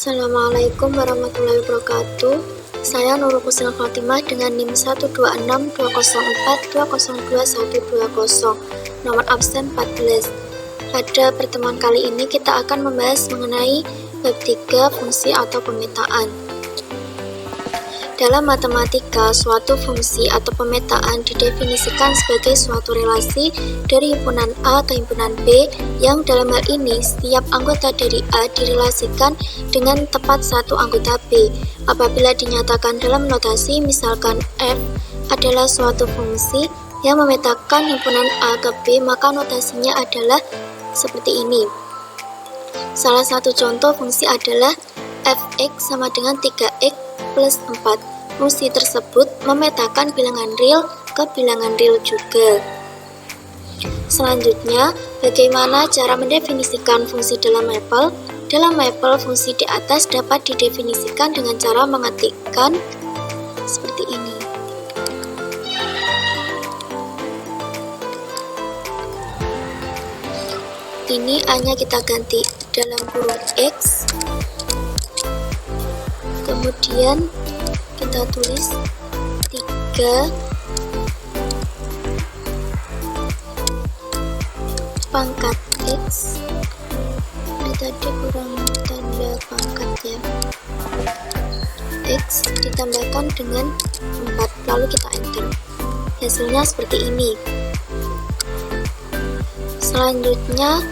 Assalamualaikum warahmatullahi wabarakatuh. Saya Nurul Husnul Khotimah dengan NIM 1262042022120, nomor absen 14. Pada pertemuan kali ini kita akan membahas mengenai bab 3 fungsi atau pemetaan. Dalam matematika, suatu fungsi atau pemetaan didefinisikan sebagai suatu relasi dari himpunan A ke himpunan B yang dalam hal ini setiap anggota dari A direlasikan dengan tepat satu anggota B. Apabila dinyatakan dalam notasi misalkan F adalah suatu fungsi yang memetakan himpunan A ke B, maka notasinya adalah seperti ini. Salah satu contoh fungsi adalah fx sama dengan 3x plus 4. Fungsi tersebut memetakan bilangan real ke bilangan real juga. Selanjutnya, bagaimana cara mendefinisikan fungsi dalam mapel? Dalam mapel, fungsi di atas dapat didefinisikan dengan cara mengetikkan seperti ini. Ini A-nya kita ganti dalam kurung X, kemudian kita tulis 3 pangkat X. Ini tadi kurang tanda pangkat ya. X ditambahkan dengan 4, lalu kita enter. Hasilnya seperti ini. Selanjutnya,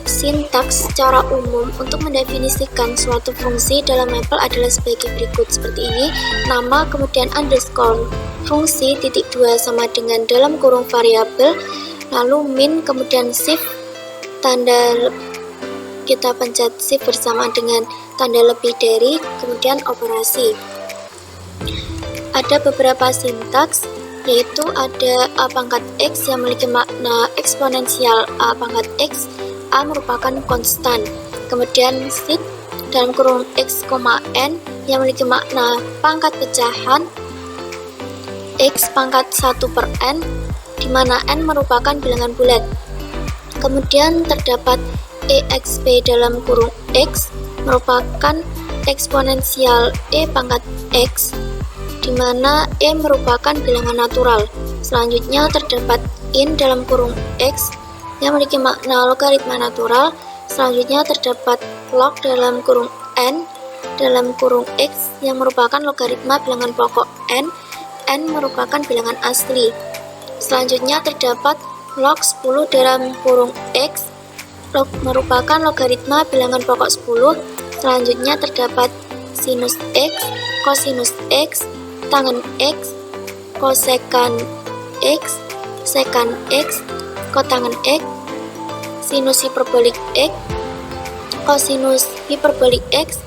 sintaks secara umum untuk mendefinisikan suatu fungsi dalam mapel adalah sebagai berikut, seperti ini. Nama, kemudian underscore fungsi, titik 2 sama dengan dalam kurung variabel, lalu min, kemudian shift, tanda kita pencet shift bersama dengan tanda lebih dari, kemudian operasi. Ada beberapa sintaks, yaitu ada A pangkat X yang memiliki makna eksponensial A pangkat X. A merupakan konstan, kemudian shift dalam kurung X, N yang memiliki makna pangkat pecahan X pangkat 1 per N, di mana N merupakan bilangan bulat. Kemudian terdapat EXP dalam kurung X merupakan eksponensial E pangkat X, di mana E merupakan bilangan natural. Selanjutnya terdapat IN dalam kurung X yang memiliki makna logaritma natural. Selanjutnya terdapat log dalam kurung N dalam kurung X yang merupakan logaritma bilangan pokok N merupakan bilangan asli. Selanjutnya terdapat log 10 dalam kurung X merupakan logaritma bilangan pokok 10. Selanjutnya terdapat sinus X, kosinus X, tangen X, kosekan X, sekan X, kotangen X, sinus hiperbolik X, kosinus hiperbolik X,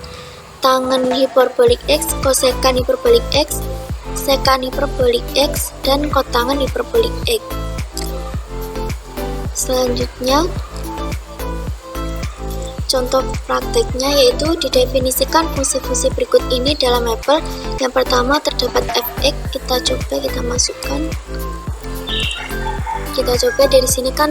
tangen hiperbolik X, kosekan hiperbolik X, sekan hiperbolik X, dan kotangen hiperbolik X. Selanjutnya, contoh prakteknya yaitu didefinisikan fungsi-fungsi berikut ini dalam mapel. Yang pertama terdapat fx, kita masukkan. Kita coba dari sini kan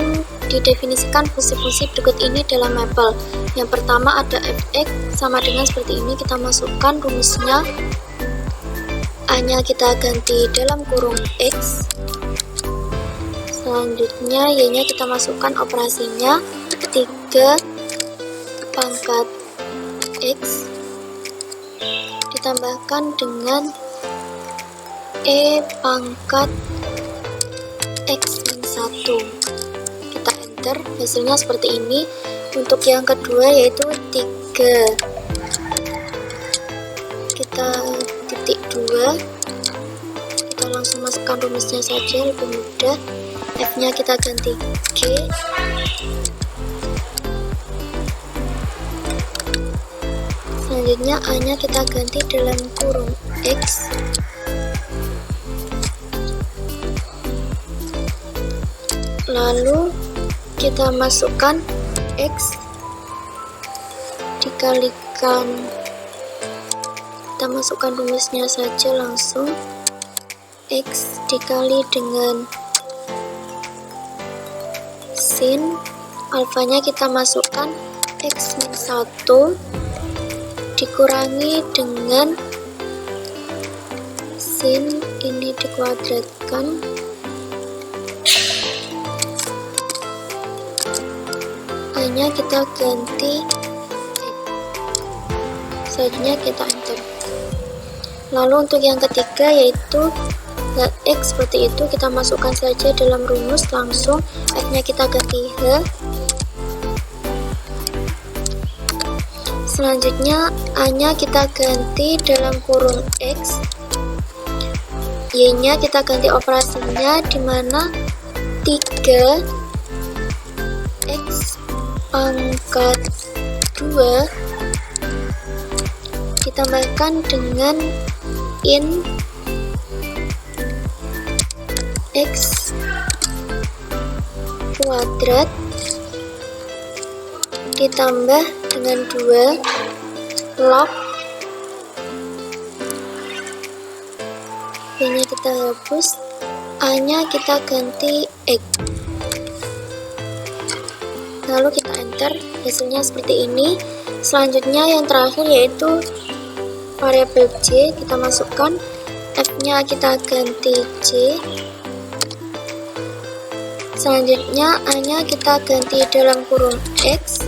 didefinisikan fungsi-fungsi berikut ini dalam mapel. Yang pertama ada fx sama dengan seperti ini, kita masukkan rumusnya. A-nya kita ganti dalam kurung X. Selanjutnya Y-nya kita masukkan operasinya 3 pangkat X ditambahkan dengan E pangkat X min 1. Kita enter, hasilnya seperti ini. Untuk yang kedua yaitu 3, kita titik 2, kita langsung masukkan rumusnya saja, lebih mudah. F nya kita ganti G, selanjutnya A nya kita ganti dalam kurung X, lalu kita masukkan X dikalikan, kita masukkan rumusnya saja langsung. X dikali dengan sin, alfanya kita masukkan X min 1 dikurangi dengan sin ini dikuadratkan, hanya kita ganti selanjutnya kita enter. Lalu untuk yang ketiga yaitu X, seperti itu kita masukkan saja dalam rumus langsung, F nya kita ganti H. Selanjutnya A nya kita ganti dalam kurung X, Y nya kita ganti operasinya, dimana 3 X pangkat 2 ditambahkan dengan in X kuadrat ditambah dengan 2 log B nya kita hapus, A nya kita ganti X, lalu kita enter, hasilnya seperti ini. Selanjutnya yang terakhir yaitu variabel J, kita masukkan, F nya kita ganti J. Selanjutnya A nya kita ganti dalam kurung X,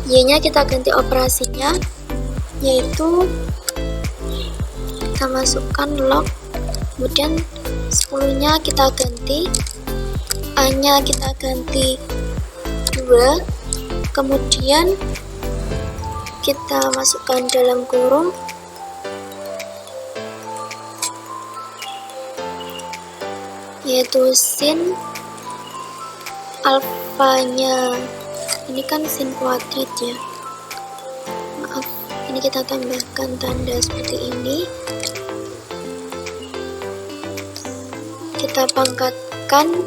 Y nya kita ganti operasinya, yaitu kita masukkan log, kemudian 10 nya kita ganti, A nya kita ganti 2, kemudian kita masukkan dalam kurung, yaitu sin alfanya, ini kan sin kuadrat ya, maaf, ini kita tambahkan tanda seperti ini, kita pangkatkan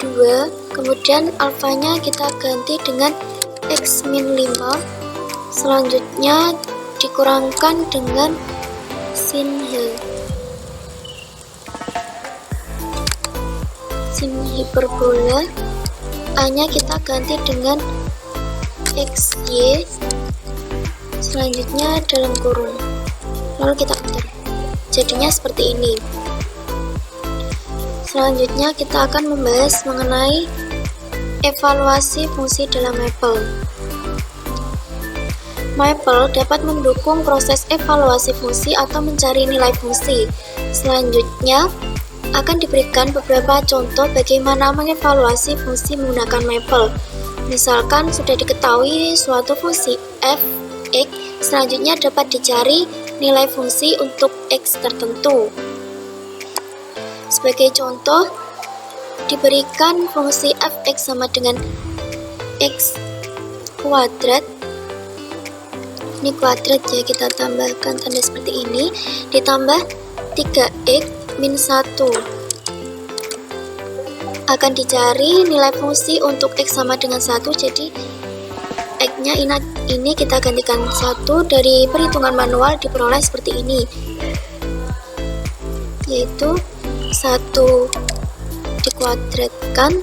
2, kemudian alfanya kita ganti dengan X min 5, selanjutnya dikurangkan dengan sin H, sin hiperbola, A nya kita ganti dengan XY, selanjutnya dalam kurung, lalu kita enter, jadinya seperti ini. Selanjutnya kita akan membahas mengenai evaluasi fungsi dalam Maple. Maple dapat mendukung proses evaluasi fungsi atau mencari nilai fungsi. Selanjutnya akan diberikan beberapa contoh bagaimana mengevaluasi fungsi menggunakan Maple. Misalkan sudah diketahui suatu fungsi f, x, selanjutnya dapat dicari nilai fungsi untuk x tertentu. Sebagai contoh, diberikan fungsi fx sama dengan x kuadrat, ini kuadrat ya, kita tambahkan tanda seperti ini, ditambah 3x min 1. Akan dicari nilai fungsi untuk x sama dengan 1, jadi x nya ini kita gantikan 1, dari perhitungan manual diperoleh seperti ini, yaitu 1 dikuadratkan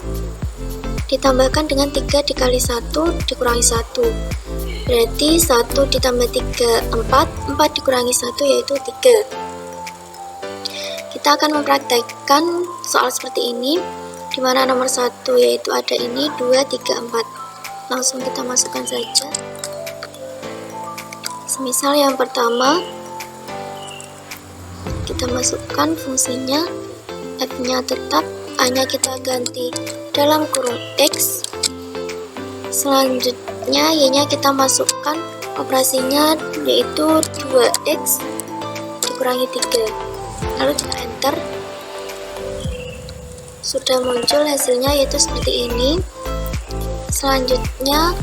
ditambahkan dengan 3 dikali 1 dikurangi 1, berarti 1 ditambah 3 4, 4 dikurangi 1 yaitu 3. Kita akan mempraktekkan soal seperti ini, dimana nomor 1 yaitu ada ini 2, 3, 4. Langsung kita masukkan saja. Semisal yang pertama kita masukkan fungsinya, f nya tetap, a nya kita ganti dalam kurung x, selanjutnya y nya kita masukkan operasinya yaitu 2x dikurangi 3, lalu kita enter. Sudah muncul hasilnya yaitu seperti ini. Selanjutnya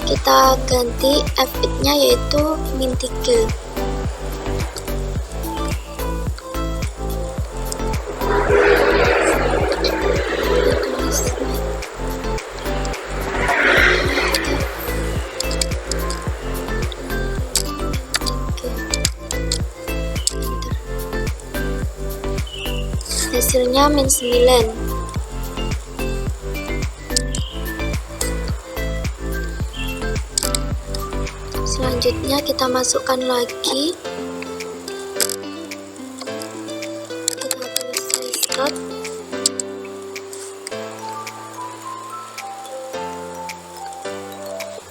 kita ganti fx nya yaitu min 3. Hasilnya min 9. Selanjutnya kita masukkan lagi, kita tulis size.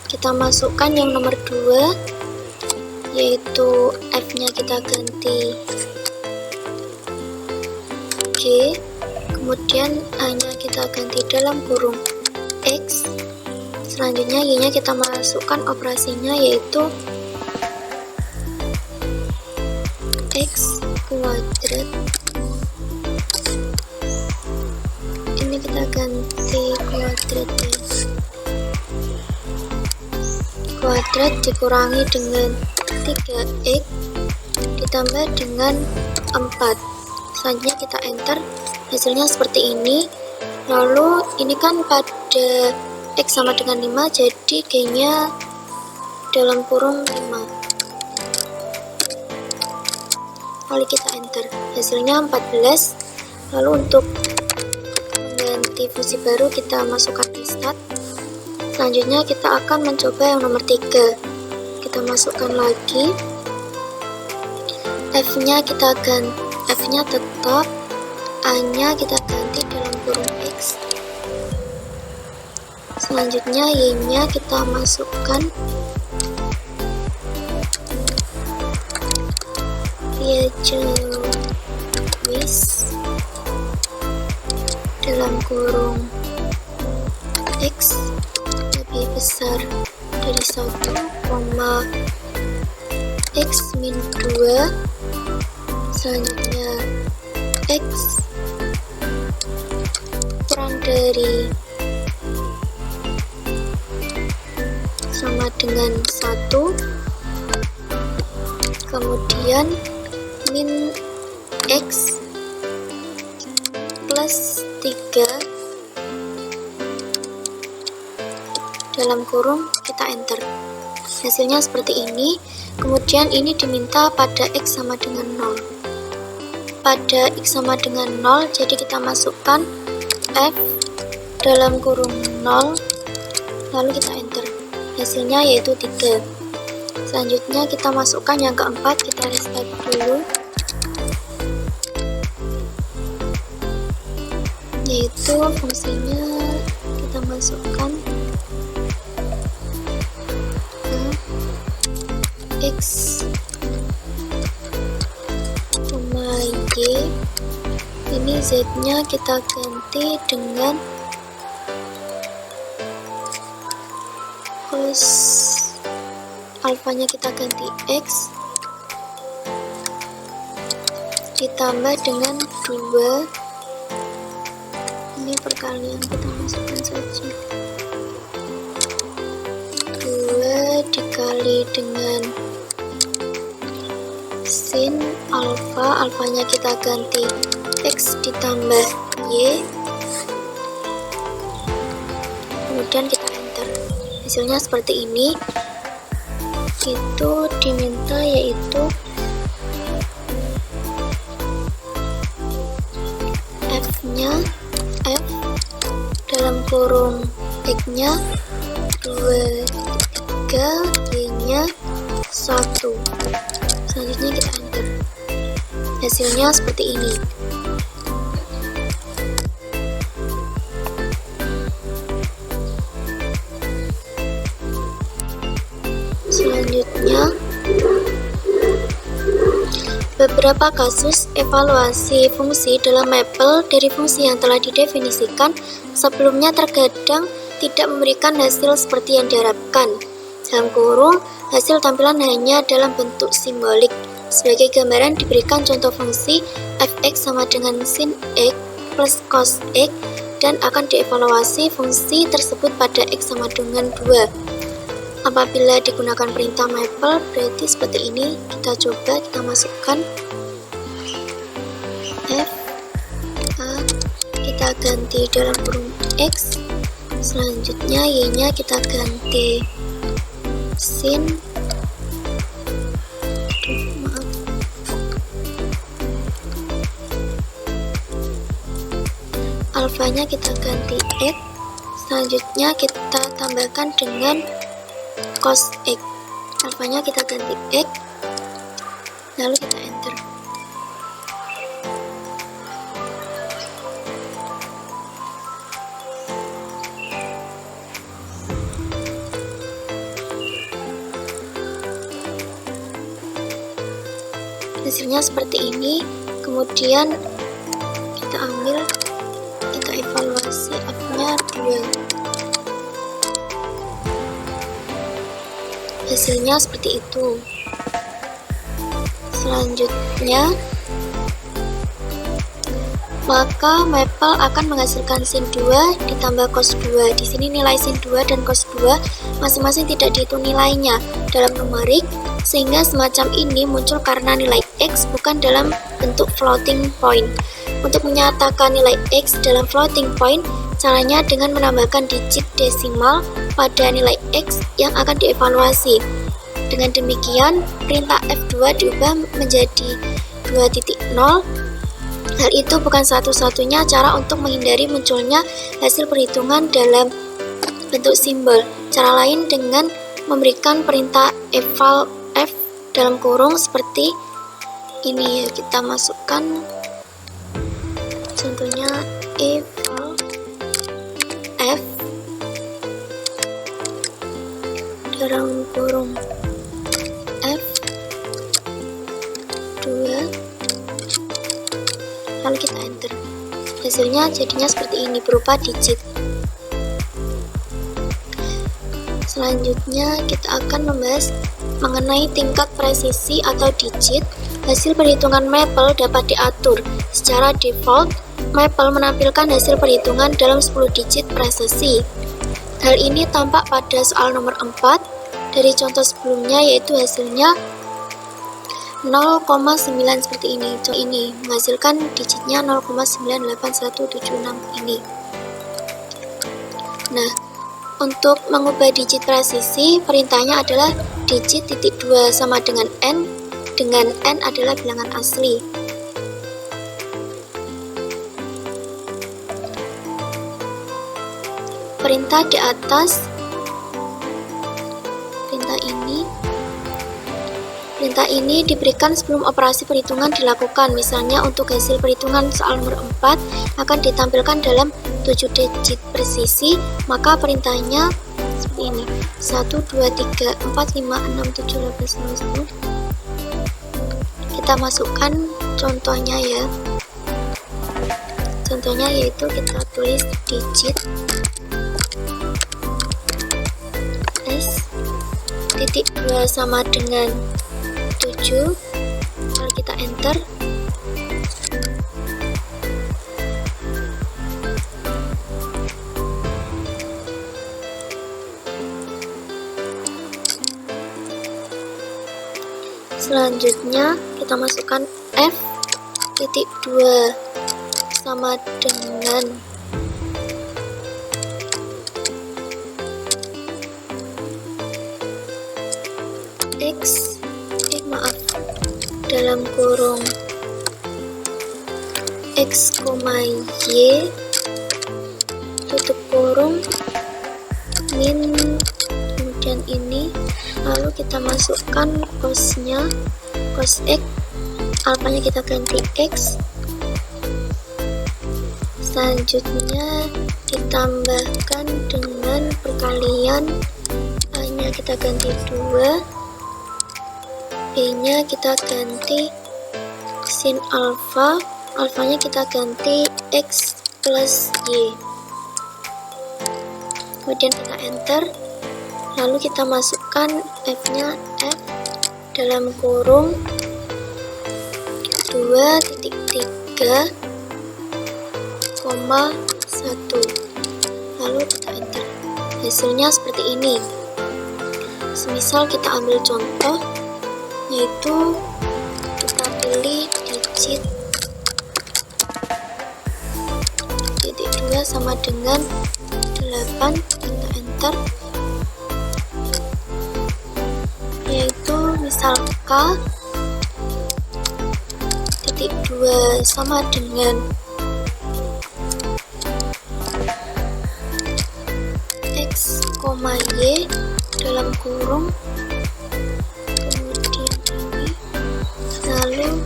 Kita masukkan yang nomor 2, yaitu F-nya kita ganti G, kemudian A-nya kita ganti dalam kurung X. Selanjutnya Y-nya kita masukkan operasinya, yaitu X kuadrat. Ini kita ganti kuadrat ya. Kuadrat dikurangi dengan 3x ditambah dengan 4. Selanjutnya kita enter, hasilnya seperti ini. Lalu ini kan pada x sama dengan 5, jadi g nya dalam kurung 5. Lalu kita enter, hasilnya 14. Lalu untuk mengganti fungsi baru kita masukkan restart. Selanjutnya kita akan mencoba yang nomor 3. Kita masukkan lagi, F-nya kita ganti, F-nya tetap, A-nya kita ganti dalam kurung X. Selanjutnya Y-nya kita masukkan, Wis dalam kurung X lebih besar dari 1, X min 2. Selanjutnya X kurang dari sama dengan 1, kemudian min X plus 3 dalam kurung, kita enter. Hasilnya seperti ini. Kemudian ini diminta pada X sama dengan 0. Pada X sama dengan 0, jadi kita masukkan F dalam kurung 0, lalu kita enter. Hasilnya yaitu 3. Selanjutnya kita masukkan yang keempat, kita restart dulu, yaitu fungsinya kita masukkan X, Y. Ini Z-nya kita ganti dengan cos, alfanya kita ganti X ditambah dengan 2. Ini perkalian, kita masukkan saja 2 dikali dengan sin alfa, alfanya kita ganti X ditambah Y, kemudian kita enter. Hasilnya seperti ini. Itu diminta yaitu F-nya, F dalam kurung X-nya 2, 3, Y-nya 1. Selanjutnya kita enter. Hasilnya seperti ini. Selanjutnya, beberapa kasus evaluasi fungsi dalam Maple dari fungsi yang telah didefinisikan sebelumnya terkadang tidak memberikan hasil seperti yang diharapkan. Dalam kurung, hasil tampilan hanya dalam bentuk simbolik. Sebagai gambaran diberikan contoh fungsi fx sama dengan sin x plus cos x, dan akan dievaluasi fungsi tersebut pada x sama dengan 2. Apabila digunakan perintah Maple, berarti seperti ini. Kita coba, kita masukkan f, a, kita ganti dalam kurung x. Selanjutnya y-nya kita ganti sin, alfanya kita ganti x. Selanjutnya kita tambahkan dengan cos x, alfanya kita ganti X, lalu kita enter. Hasilnya seperti ini. Kemudian kita ambil, kita evaluasi F-nya 2. Hasilnya seperti itu. Selanjutnya, maka Maple akan menghasilkan sin 2 ditambah cos 2. Di sini nilai sin 2 dan cos 2 masing-masing tidak dihitung nilainya dalam numerik, sehingga semacam ini muncul karena nilai X bukan dalam bentuk floating point. Untuk menyatakan nilai X dalam floating point, caranya dengan menambahkan digit desimal pada nilai X yang akan dievaluasi. Dengan demikian, perintah F2 diubah menjadi 2.0. Hal itu bukan satu-satunya cara untuk menghindari munculnya hasil perhitungan dalam bentuk simbol. Cara lain dengan memberikan perintah eval F dalam kurung seperti ini ya, kita masukkan contohnya eval F dalam kurung F2, lalu kita enter. Hasilnya jadinya seperti ini, berupa digit. Selanjutnya kita akan membahas mengenai tingkat presisi atau digit. Hasil perhitungan Maple dapat diatur. Secara default, Maple menampilkan hasil perhitungan dalam 10 digit presisi. Hal ini tampak pada soal nomor 4 dari contoh sebelumnya, yaitu hasilnya 0,9 seperti ini. Contoh ini menghasilkan digitnya 0,98176 ini. Nah, untuk mengubah digit presisi, perintahnya adalah digit titik 2 sama dengan N adalah bilangan asli. Perintah di atas, perintah ini diberikan sebelum operasi perhitungan dilakukan. Misalnya untuk hasil perhitungan soal nomor 4 akan ditampilkan dalam 7 digit presisi, maka perintahnya seperti ini: 1, 2, 3, 4, 5, 6, 7, 8, 9, 10. Kita masukkan contohnya ya. Contohnya yaitu kita tulis digit S titik 2 sama dengan 7, lalu kita enter. Selanjutnya kita masukkan F titik 2 sama dengan X dalam kurung X, Y tutup kurung min, kemudian ini, lalu kita masukkan cosnya, cos X, alfanya kita ganti X. Selanjutnya ditambahkan dengan perkalian, A-nya kita ganti 2, B-nya kita ganti sin alfa, alfanya kita ganti X plus Y. Kemudian kita enter, lalu kita masukkan F-nya F dalam kurung 2.3, 1, lalu kita enter. Hasilnya seperti ini. Semisal kita ambil contoh, yaitu kita pilih digit titik 2 sama dengan 8, kita enter, yaitu misal K titik 2 sama dengan X, Y dalam kurung lalu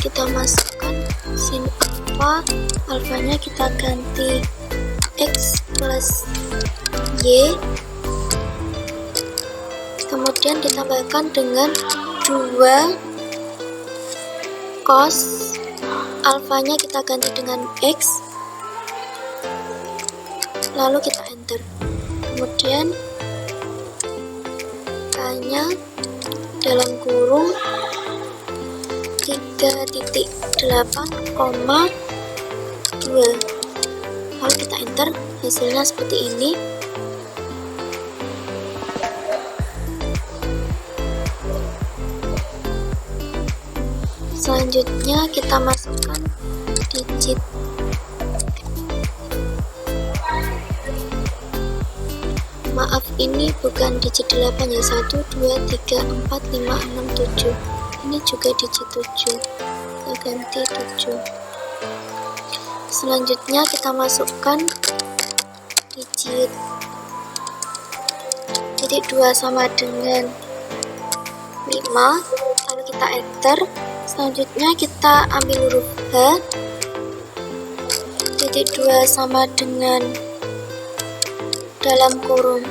kita masukkan sin alfa, alfanya kita ganti x plus y, kemudian ditambahkan dengan 2 cos, alfanya kita ganti dengan x, lalu kita enter. Kemudian k-nya dalam kurung 3.8,2, lalu kita enter. Hasilnya seperti ini. Selanjutnya kita masukkan digit. Maaf, ini bukan digit 8 ya, 1, 2, 3, 4, 5, 6, 7. Ini juga digit 7. Kita ganti 7. Selanjutnya kita masukkan digit. Titik 2 sama dengan 5, lalu kita enter. Selanjutnya kita ambil huruf H. Titik 2 sama dengan dalam kurung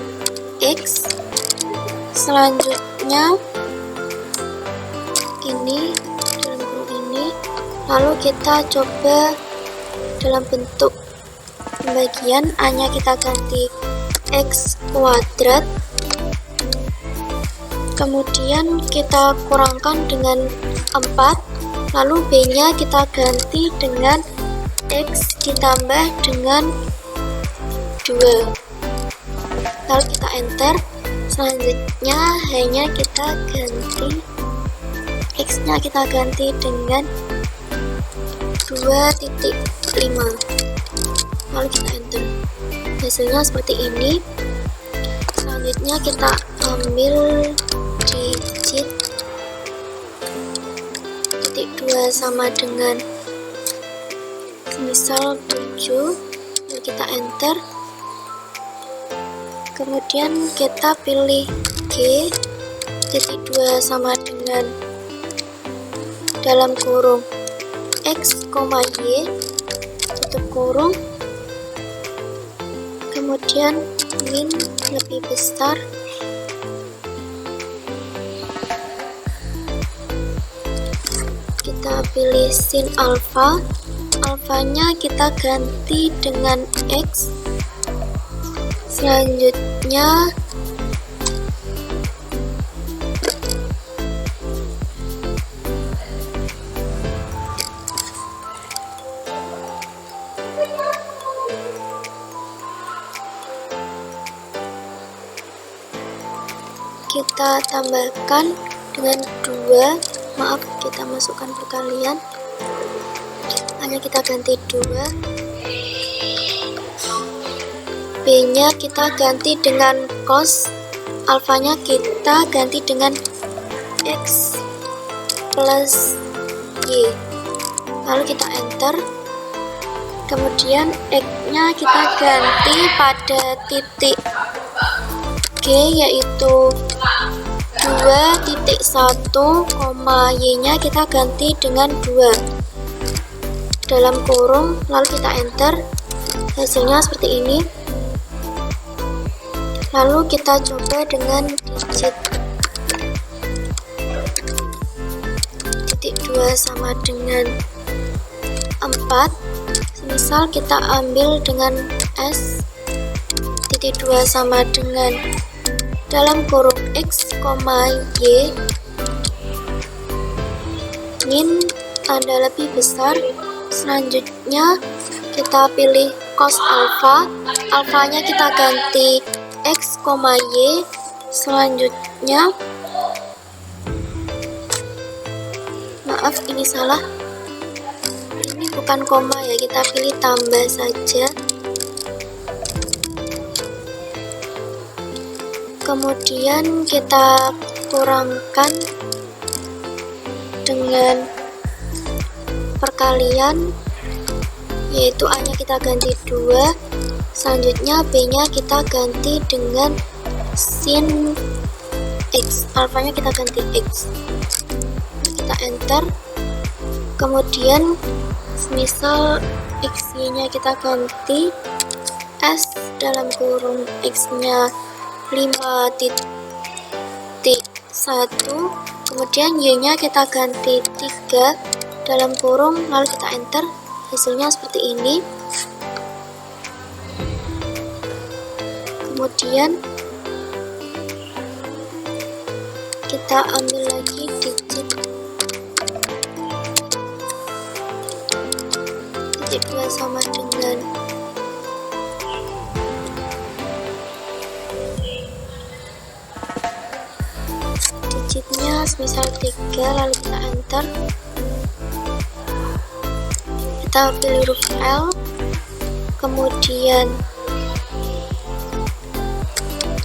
X. Selanjutnya ini dalam kurung ini, lalu kita coba dalam bentuk pembagian, A-nya kita ganti x kuadrat, kemudian kita kurangkan dengan 4, lalu B-nya kita ganti dengan x ditambah dengan 2, lalu kita enter. Selanjutnya H-nya kita ganti, x-nya kita ganti dengan 2.5, lalu kita enter. Hasilnya seperti ini. Selanjutnya kita ambil digit. Titik 2 sama dengan misal 7, lalu kita enter. Kemudian kita pilih G. Titik 2 sama dengan dalam kurung x, y, tutup kurung, kemudian min lebih besar, kita pilih sin alfa, alfanya kita ganti dengan x. Selanjutnya kita tambahkan dengan 2, maaf kita masukkan perkalian, hanya kita ganti 2, B nya kita ganti dengan cos, alfanya kita ganti dengan x plus y, lalu kita enter. Kemudian x nya kita ganti pada titik G, yaitu 2.1, y nya kita ganti dengan 2 dalam kurung, lalu kita enter. Hasilnya seperti ini. Lalu kita coba dengan digit. Titik 2 sama dengan 4, misal kita ambil dengan S. Titik 2 sama dengan dalam kurung x, y, min tanda lebih besar. Selanjutnya kita pilih cos alfa, alfanya kita ganti x, y. Selanjutnya, maaf ini salah, ini bukan koma ya, kita pilih tambah saja. Kemudian kita kurangkan dengan perkalian, yaitu A nya kita ganti 2, selanjutnya B nya kita ganti dengan sin x, alfanya kita ganti x, kita enter. Kemudian semisal x-nya kita ganti S dalam kurung x-nya 5.1, kemudian y-nya kita ganti 3 dalam kurung, lalu kita enter, hasilnya seperti ini. Kemudian kita ambil lagi digit 2 sama dengan digitnya semisal 3, lalu kita enter, kita pilih huruf L, kemudian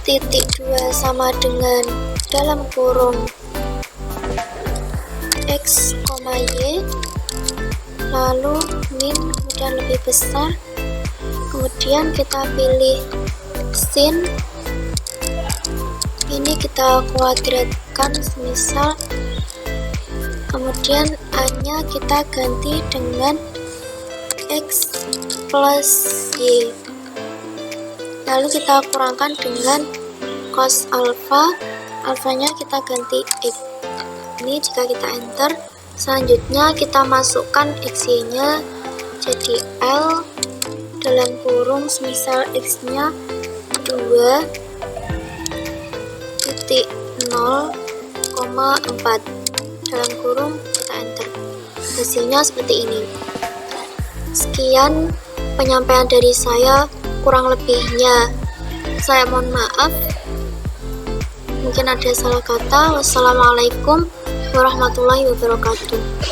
titik 2 sama dengan dalam kurung x, y, lalu min, kemudian lebih besar, kemudian kita pilih sin, ini kita kuadratkan semisal, kemudian a nya kita ganti dengan x plus y, lalu kita kurangkan dengan cos alpha, alfanya kita ganti x. Ini jika kita enter, selanjutnya kita masukkan xy nya jadi L dalam kurung semisal x nya 2.0,4 dalam kurung, kita enter, hasilnya seperti ini. Sekian penyampaian dari saya, kurang lebihnya saya mohon maaf, mungkin ada salah kata. Wassalamualaikum warahmatullahi wabarakatuh.